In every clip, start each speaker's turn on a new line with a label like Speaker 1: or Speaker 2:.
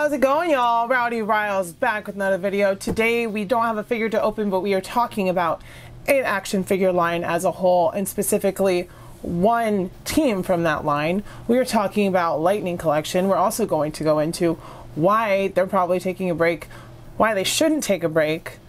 Speaker 1: How's it going, y'all? Rowdy Riles back with another video. Today we don't have a figure to open, but we are talking about an action figure line as a whole, and specifically one team from that line. We are talking about Lightning Collection. We're also going to go into why they're probably taking a break, why they shouldn't take a break,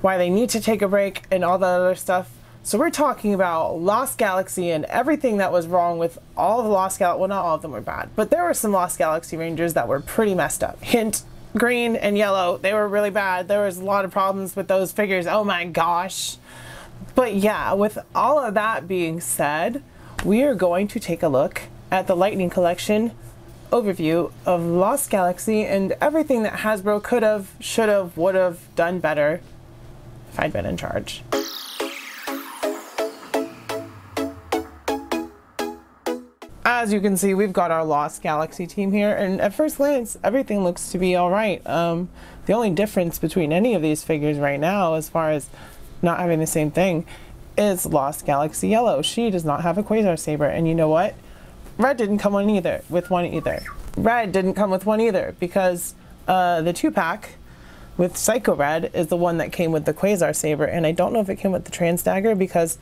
Speaker 1: why they need to take a break, and all that other stuff. So we're talking about Lost Galaxy and everything that was wrong with all of the Lost Galaxy. Well, not all of them were bad, but there were some Lost Galaxy Rangers that were pretty messed up. Hint, green and yellow, they were really bad. There was a lot of problems with those figures. Oh my gosh. But yeah, with all of that being said, we are going to take a look at the Lightning Collection overview of Lost Galaxy and everything that Hasbro could have, should have, would have done better if I'd been in charge. As you can see, we've got our Lost Galaxy team here, and at first glance, everything looks to be alright. The only difference between any of these figures right now, as far as not having the same thing, is Lost Galaxy Yellow. She does not have a Quasar Saber, and you know what? Red didn't come with one either. Red didn't come with one either, because the 2-pack with Psycho Red is the one that came with the Quasar Saber, and I don't know if it came with the Trans Dagger, because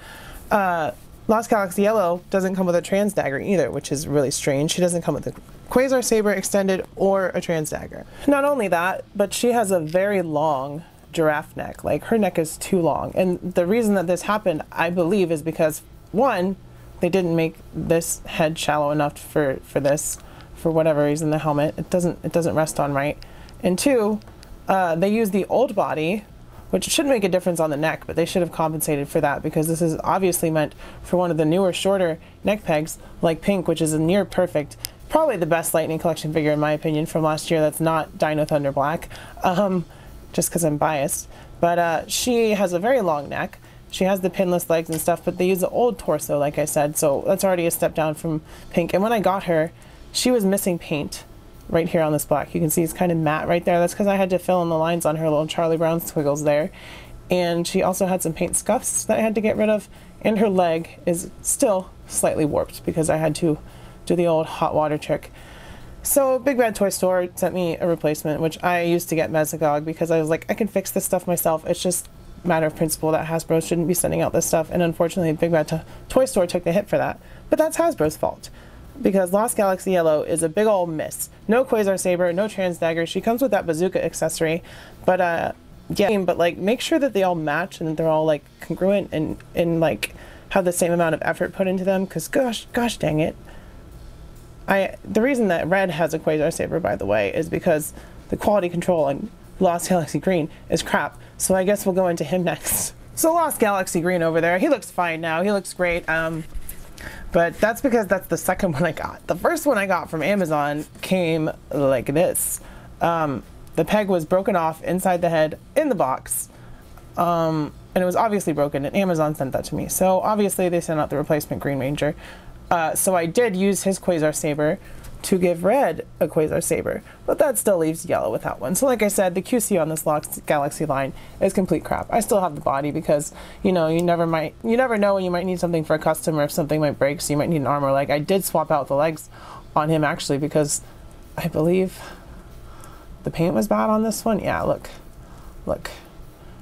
Speaker 1: Lost Galaxy Yellow doesn't come with a Trans Dagger either, which is really strange. She doesn't come with a Quasar Saber extended or a Trans Dagger. Not only that, but she has a very long giraffe neck. Like, her neck is too long. And the reason that this happened, I believe, is because, one, they didn't make this head shallow enough for this, for whatever reason, the helmet. It doesn't rest on right. And two, they used the old body, which should make a difference on the neck, but they should have compensated for that, because this is obviously meant for one of the newer, shorter neck pegs, like Pink, which is a near perfect, probably the best Lightning Collection figure in my opinion from last year that's not Dino Thunder Black, just because I'm biased. But she has a very long neck. She has the pinless legs and stuff, but they use the old torso, like I said, so that's already a step down from Pink. And when I got her, she was missing paint right here on this black. You can see it's kind of matte right there. That's because I had to fill in the lines on her little Charlie Brown squiggles there. And she also had some paint scuffs that I had to get rid of. And her leg is still slightly warped because I had to do the old hot water trick. So Big Bad Toy Store sent me a replacement, which I used to get Mesogog because I was like, I can fix this stuff myself. It's just a matter of principle that Hasbro shouldn't be sending out this stuff. And unfortunately, Big Bad Toy Store took the hit for that. But that's Hasbro's fault, because Lost Galaxy Yellow is a big old miss. No Quasar Saber, no Trans Dagger. She comes with that bazooka accessory, but yeah, but like, make sure that they all match and that they're all like congruent and like have the same amount of effort put into them, because gosh dang it. The reason that Red has a Quasar Saber, by the way, is because the quality control on Lost Galaxy Green is crap. So I guess we'll go into him next. So Lost Galaxy Green over there, he looks fine now. He looks great. But that's because that's the second one I got. The first one I got from Amazon came like this. The peg was broken off inside the head in the box. And it was obviously broken, and Amazon sent that to me. So obviously they sent out the replacement Green Ranger. So I did use his Quasar Saber to give Red a Quasar Saber, but that still leaves Yellow without one. So like I said, the QC on this Lost Galaxy line is complete crap. I still have the body because, you know, you never know when you might need something for a custom, or if something might break, so you might need an armor leg. I did swap out the legs on him actually, because I believe the paint was bad on this one. Yeah, look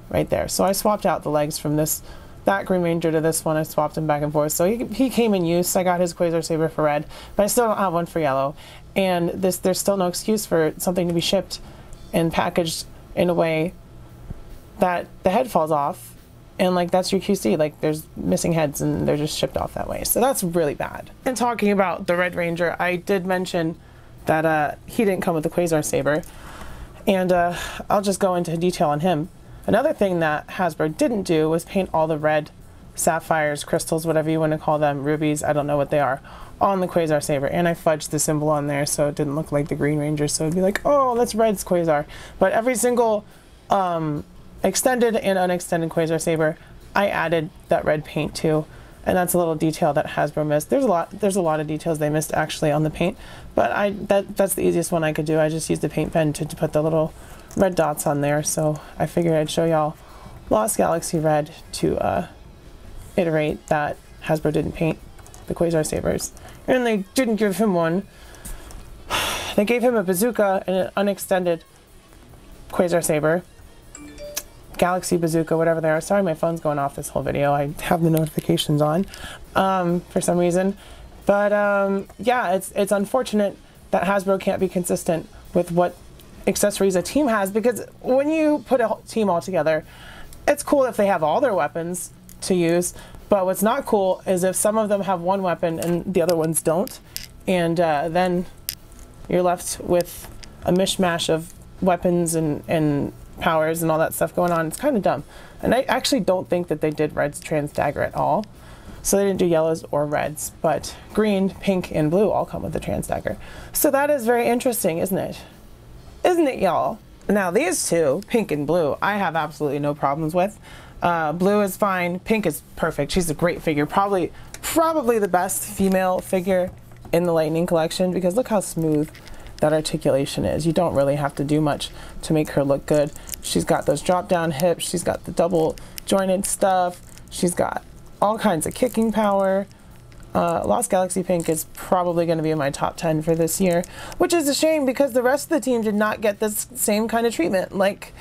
Speaker 1: right there. So I swapped out the legs from that Green Ranger to this one. I swapped him back and forth, so he came in use. I got his Quasar Saber for Red, but I still don't have one for Yellow. And there's still no excuse for something to be shipped and packaged in a way that the head falls off, and like that's your QC. Like, there's missing heads and they're just shipped off that way. So that's really bad. And talking about the Red Ranger, I did mention that he didn't come with the Quasar Saber, and I'll just go into detail on him. Another thing that Hasbro didn't do was paint all the red sapphires, crystals, whatever you want to call them, rubies, I don't know what they are, on the Quasar Saber. And I fudged the symbol on there so it didn't look like the Green Ranger, so it'd be like, oh, that's Red's Quasar. But every single extended and unextended Quasar Saber, I added that red paint to. And that's a little detail that Hasbro missed. There's a lot of details they missed actually on the paint, but that's the easiest one I could do. I just used a paint pen to put the little red dots on there, so I figured I'd show y'all Lost Galaxy Red to iterate that Hasbro didn't paint the Quasar Sabers, and they didn't give him one. they gave him a bazooka and an unextended Quasar Saber. Galaxy bazooka, whatever they are. Sorry, my phone's going off this whole video. I have the notifications on for some reason. But yeah, it's unfortunate that Hasbro can't be consistent with what accessories a team has, because when you put a team all together, it's cool if they have all their weapons to use, but what's not cool is if some of them have one weapon and the other ones don't, and then you're left with a mishmash of weapons and powers and all that stuff going on. It's kind of dumb. And I actually don't think that they did Red's trans dagger at all. So they didn't do yellows or reds, but green, pink, and blue all come with the trans dagger. So that is very interesting, isn't it? Isn't it, y'all? Now these two, pink and blue, I have absolutely no problems with. Blue is fine. Pink is perfect. She's a great figure. Probably the best female figure in the Lightning collection, because look how smooth that articulation is. You don't really have to do much to make her look good. She's got those drop down hips. She's got the double jointed stuff. She's got all kinds of kicking power. Lost Galaxy Pink is probably going to be in my top 10 for this year, which is a shame because the rest of the team did not get this same kind of treatment. Like,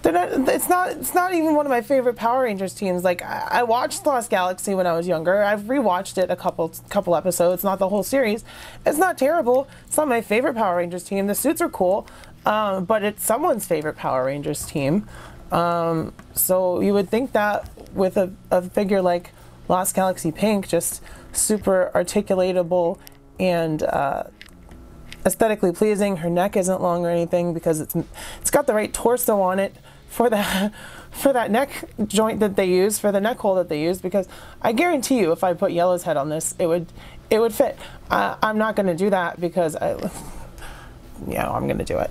Speaker 1: it's not even one of my favorite Power Rangers teams. Like, I watched Lost Galaxy when I was younger. I've rewatched it a couple episodes, not the whole series. It's not terrible. It's not my favorite Power Rangers team. The suits are cool, but it's someone's favorite Power Rangers team. So you would think that with a figure like Lost Galaxy Pink, just super articulatable and aesthetically pleasing. Her neck isn't long or anything because it's got the right torso on it for that neck joint that they use, for the neck hole that they use, because I guarantee you if I put Yellow's head on this, it would fit. I'm not going to do that because I'm going to do it.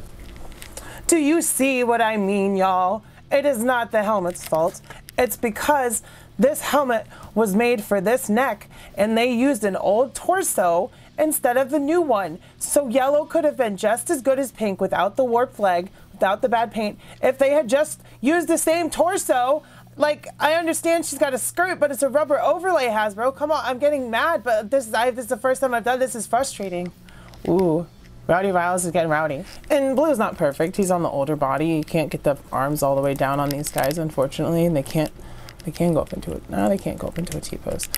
Speaker 1: Do you see what I mean, y'all? It is not the helmet's fault. It's because this helmet was made for this neck and they used an old torso instead of the new one. So Yellow could have been just as good as Pink without the warped leg, without the bad paint, if they had just used the same torso. Like, I understand she's got a skirt, but it's a rubber overlay, Hasbro. Come on, I'm getting mad, but this is the first time I've done this. Is frustrating. Ooh. Rowdy Riles is getting rowdy. And Blue's not perfect. He's on the older body. You can't get the arms all the way down on these guys, unfortunately. And they can go up into it. No, they can't go up into a T-pose.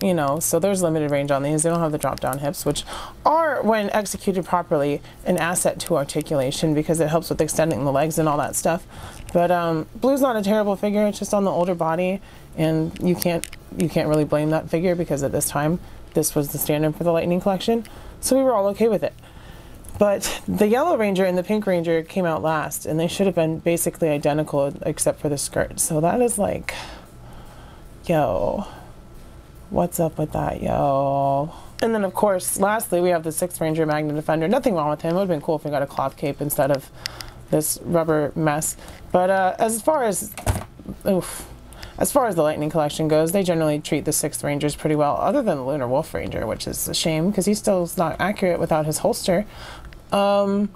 Speaker 1: You know, so there's limited range on these. They don't have the drop-down hips, which are, when executed properly, an asset to articulation because it helps with extending the legs and all that stuff. But Blue's not a terrible figure. It's just on the older body, and you can't really blame that figure because at this time, this was the standard for the Lightning collection. So we were all okay with it. But the Yellow Ranger and the Pink Ranger came out last, and they should have been basically identical except for the skirt. So that is like, yo, what's up with that, yo? And then, of course, lastly, we have the 6th Ranger Magna Defender. Nothing wrong with him. It would have been cool if we got a cloth cape instead of this rubber mess. But as far as the Lightning collection goes, they generally treat the 6th Rangers pretty well, other than the Lunar Wolf Ranger, which is a shame because he still is not accurate without his holster. But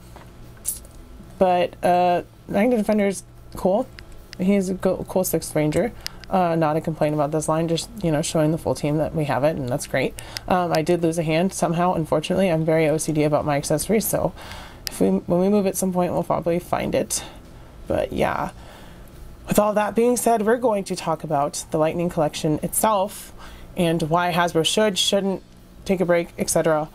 Speaker 1: Magna Defender's cool. He's a cool 6th Ranger. Not a complaint about this line, just, you know, showing the full team that we have it, and that's great. I did lose a hand somehow, unfortunately. I'm very OCD about my accessories, so when we move at some point, we'll probably find it. But yeah. With all that being said, we're going to talk about the Lightning collection itself and why Hasbro shouldn't take a break, etc.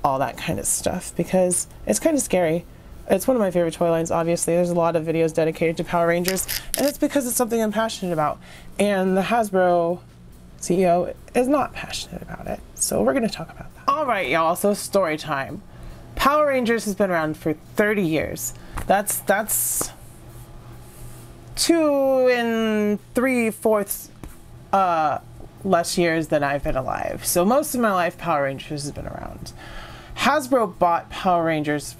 Speaker 1: All that kind of stuff, because it's kind of scary. It's one of my favorite toy lines, obviously. There's a lot of videos dedicated to Power Rangers, and it's because it's something I'm passionate about. And the Hasbro CEO is not passionate about it, so we're going to talk about that. All right, y'all, so story time. Power Rangers has been around for 30 years. That's 2 3/4 less years than I've been alive. So most of my life, Power Rangers has been around. Hasbro bought Power Rangers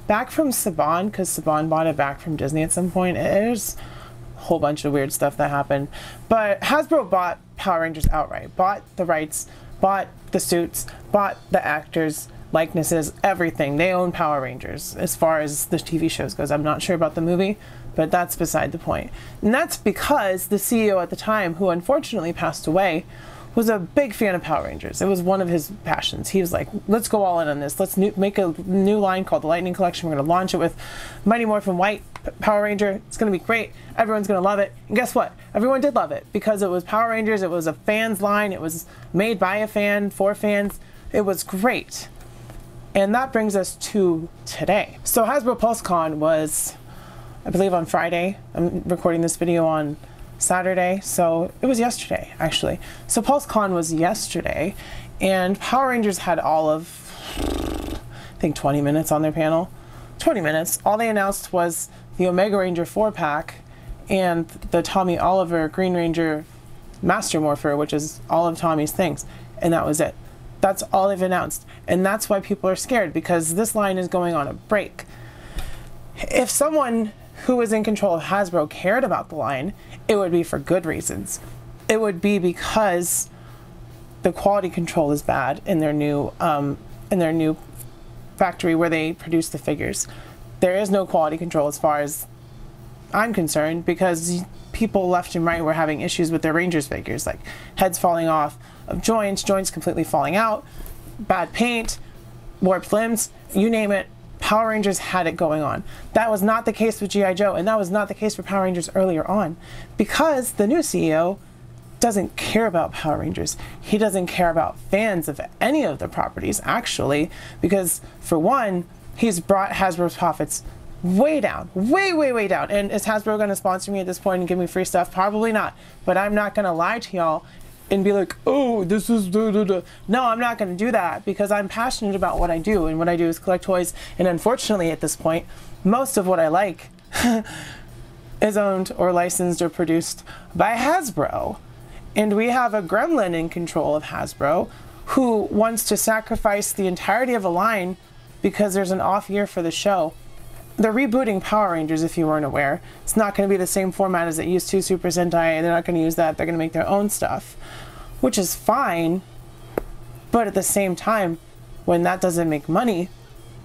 Speaker 1: back from Saban, because Saban bought it back from Disney at some point. There's a whole bunch of weird stuff that happened. But Hasbro bought Power Rangers outright. Bought the rights, bought the suits, bought the actors, likenesses, everything. They own Power Rangers as far as the TV shows goes. I'm not sure about the movie, but that's beside the point. And that's because the CEO at the time, who unfortunately passed away, was a big fan of Power Rangers. It was one of his passions. He was like, let's go all in on this. Let's make a new line called the Lightning Collection. We're going to launch it with Mighty Morphin White Power Ranger. It's going to be great. Everyone's going to love it. And guess what? Everyone did love it because it was Power Rangers. It was a fan's line. It was made by a fan for fans. It was great. And that brings us to today. So Hasbro Con was, I believe, on Friday. I'm recording this video on Saturday, so it was yesterday, actually. So Con was yesterday, and Power Rangers had all of, I think, 20 minutes on their panel. 20 minutes. All they announced was the Omega Ranger 4-pack and the Tommy Oliver Green Ranger Master Morpher, which is all of Tommy's things, and that was it. That's all they've announced, and that's why people are scared, because this line is going on a break. If someone who was in control of Hasbro cared about the line, it would be for good reasons. It would be because the quality control is bad in their new factory where they produce the figures. There is no quality control as far as I'm concerned, because people left and right were having issues with their Rangers figures, like heads falling off of joints completely falling out, bad paint, warped limbs, you name it. Power Rangers had it going on. That was not the case with G.I. Joe, and that was not the case for Power Rangers earlier on, because the new CEO doesn't care about Power Rangers. He doesn't care about fans of any of the properties, actually, because for one, he's brought Hasbro's profits way down, way down. And is Hasbro going to sponsor me at this point and give me free stuff? Probably not. But I'm not going to lie to y'all and be like, oh, this is no, I'm not going to do that, because I'm passionate about what I do, and what I do is collect toys. And unfortunately, at this point, most of what I like is owned or licensed or produced by Hasbro. And we have a gremlin in control of Hasbro who wants to sacrifice the entirety of a line because there's an off year for the show. They're rebooting Power Rangers, if you weren't aware. It's not going to be the same format as it used to, Super Sentai. They're not going to use that. They're going to make their own stuff, which is fine. But at the same time, when that doesn't make money,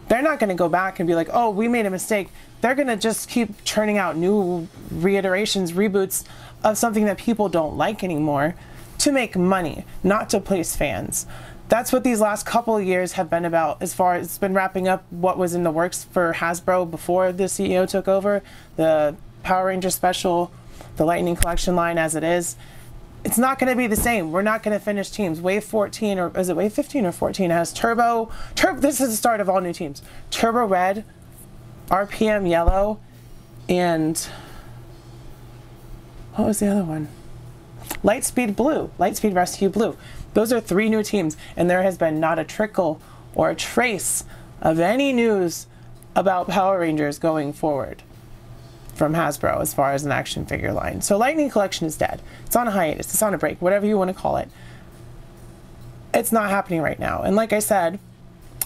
Speaker 1: they're not going to go back and be like, oh, we made a mistake. They're going to just keep churning out new reiterations, reboots of something that people don't like anymore to make money, not to please fans. That's what these last couple of years have been about, as far as it's been wrapping up what was in the works for Hasbro before the CEO took over. The Power Ranger special, the Lightning Collection line as it is. It's not going to be the same. We're not going to finish teams. Wave 14, or is it Wave 15 or 14, has Turbo. This is the start of all new teams. Turbo Red, RPM Yellow, and what was the other one? Lightspeed Blue, Lightspeed Rescue Blue. Those are 3 new teams, and there has been not a trickle or a trace of any news about Power Rangers going forward from Hasbro as far as an action figure line. So Lightning Collection is dead. It's on a hiatus. It's on a break, whatever you want to call it. It's not happening right now. And like I said,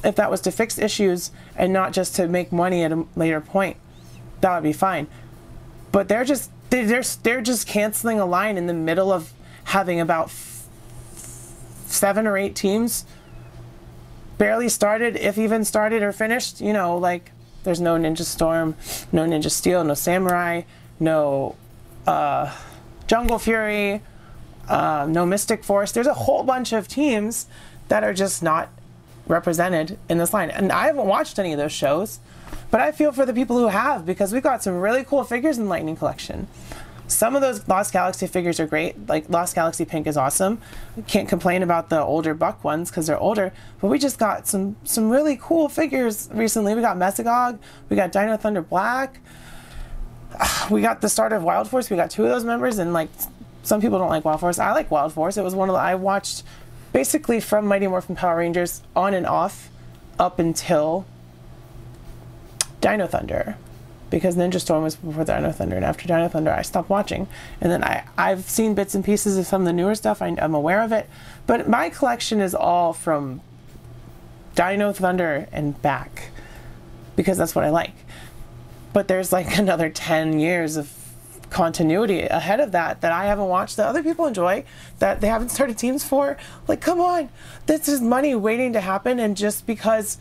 Speaker 1: if that was to fix issues and not just to make money at a later point, that would be fine. But they're just canceling a line in the middle of having about 7 or 8 teams barely started, if even started or finished. You know, like, there's no Ninja Storm, no Ninja Steel, no Samurai, no Jungle Fury, no Mystic Force. There's a whole bunch of teams that are just not represented in this line. And I haven't watched any of those shows, but I feel for the people who have, because we've got some really cool figures in Lightning Collection. Some of those Lost Galaxy figures are great. Like Lost Galaxy Pink is awesome. Can't complain about the older Buck ones because they're older. But we just got some really cool figures recently. We got Mesogog. We got Dino Thunder Black. We got the start of Wild Force. We got 2 of those members. And like, some people don't like Wild Force. I like Wild Force. It was one of the, I watched basically from Mighty Morphin Power Rangers on and off up until Dino Thunder, because Ninja Storm was before Dino Thunder, and after Dino Thunder I stopped watching. And then I've seen bits and pieces of some of the newer stuff. I'm aware of it, but my collection is all from Dino Thunder and back, because that's what I like. But there's like another 10 years of continuity ahead of that I haven't watched, that other people enjoy, that they haven't started teams for. Like, come on, this is money waiting to happen, and just because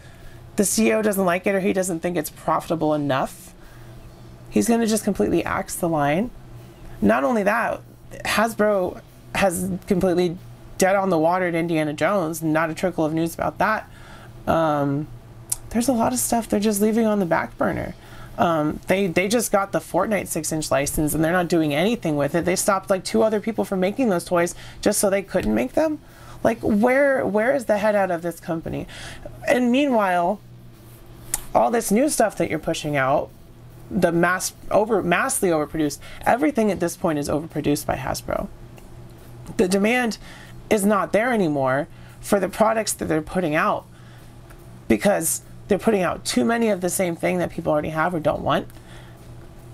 Speaker 1: the CEO doesn't like it or he doesn't think it's profitable enough, he's going to just completely axe the line. Not only that, Hasbro has completely dead on the water at Indiana Jones, not a trickle of news about that. There's a lot of stuff they're just leaving on the back burner. They just got the Fortnite 6-inch license and they're not doing anything with it. They stopped like 2 other people from making those toys just so they couldn't make them. Like, where is the head out of this company? And meanwhile, all this new stuff that you're pushing out, the massively overproduced, everything at this point is overproduced by Hasbro. The demand is not there anymore for the products that they're putting out because they're putting out too many of the same thing that people already have or don't want.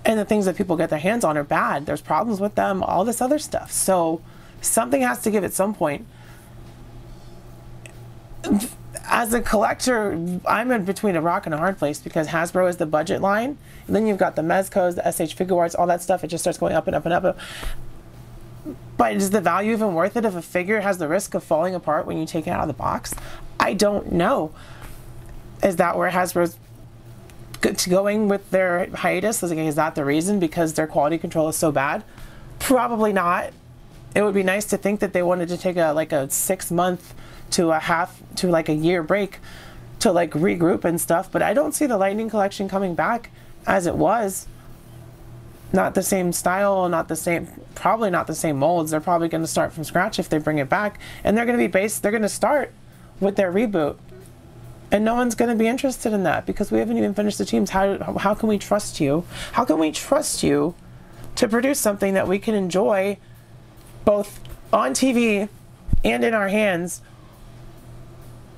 Speaker 1: And the things that people get their hands on are bad. There's problems with them, all this other stuff. So something has to give at some point. As a collector, I'm in between a rock and a hard place because Hasbro is the budget line. And then you've got the Mezcos, the SH Figure Arts, all that stuff. It just starts going up and up and up. But is the value even worth it if a figure has the risk of falling apart when you take it out of the box? I don't know. Is that where Hasbro's going with their hiatus? Is that the reason? Because their quality control is so bad? Probably not. It would be nice to think that they wanted to take a 6 month to a year break to like regroup and stuff, but I don't see the Lightning collection coming back as it was. Not the same style, probably not the same molds. They're probably going to start from scratch if they bring it back, and they're going to start with their reboot. And no one's going to be interested in that because we haven't even finished the teams. How can we trust you? How can we trust you to produce something that we can enjoy both on TV and in our hands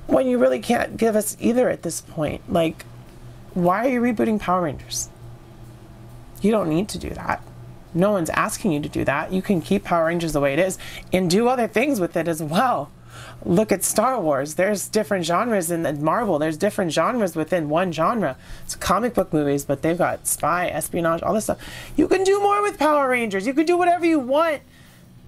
Speaker 1: when you really can't give us either at this point? Like, why are you rebooting Power Rangers? You don't need to do that. No one's asking you to do that. You can keep Power Rangers the way it is and do other things with it as well. Look at Star Wars. There's different genres in Marvel. There's different genres within one genre. It's comic book movies, but they've got spy, espionage, all this stuff. You can do more with Power Rangers. You can do whatever you want.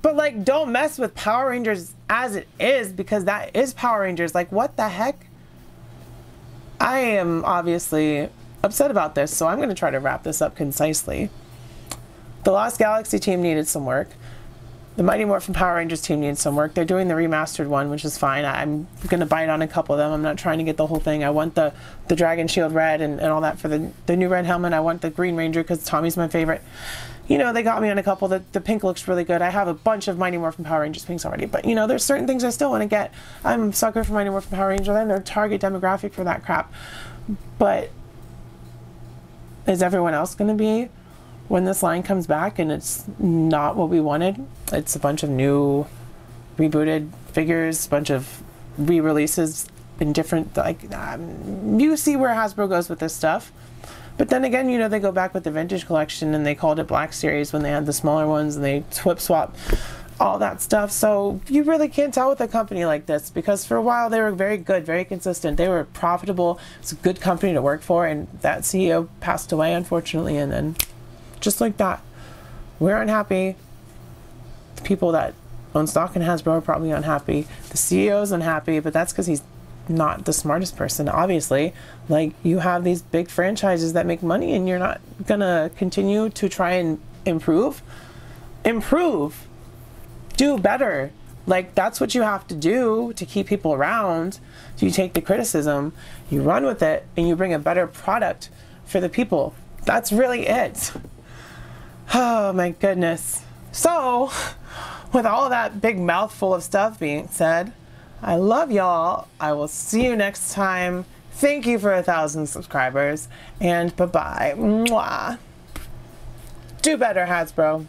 Speaker 1: But like, don't mess with Power Rangers as it is, because that is Power Rangers. Like, what the heck? I am obviously upset about this, so I'm going to try to wrap this up concisely. The Lost Galaxy team needed some work. The Mighty Morphin Power Rangers team needs some work. They're doing the remastered one, which is fine. I'm going to bite on a couple of them. I'm not trying to get the whole thing. I want the Dragon Shield Red and all that for the new red helmet. I want the Green Ranger because Tommy's my favorite. You know, they got me on a couple. The pink looks really good. I have a bunch of Mighty Morphin Power Rangers pinks already. But, you know, there's certain things I still want to get. I'm a sucker for Mighty Morphin Power Rangers. I'm their target demographic for that crap. But is everyone else going to be when this line comes back and it's not what we wanted? It's a bunch of new rebooted figures, a bunch of re-releases in different, like, you see where Hasbro goes with this stuff. But then again, you know, they go back with the vintage collection and they called it Black Series when they had the smaller ones and they swap all that stuff. So you really can't tell with a company like this, because for a while they were very good, very consistent. They were profitable. It's a good company to work for, and that CEO passed away, unfortunately, and then just like that, we're unhappy. The people that own stock in Hasbro are probably unhappy. The CEO's unhappy, but that's because he's not the smartest person, obviously. Like, you have these big franchises that make money and you're not gonna continue to try and improve, do better. Like, that's what you have to do to keep people around. So you take the criticism, you run with it, and you bring a better product for the people. That's really it. Oh my goodness. So, with all that big mouthful of stuff being said, I love y'all. I will see you next time. Thank you for 1,000 subscribers, and bye-bye. Mwah. Do better, Hasbro.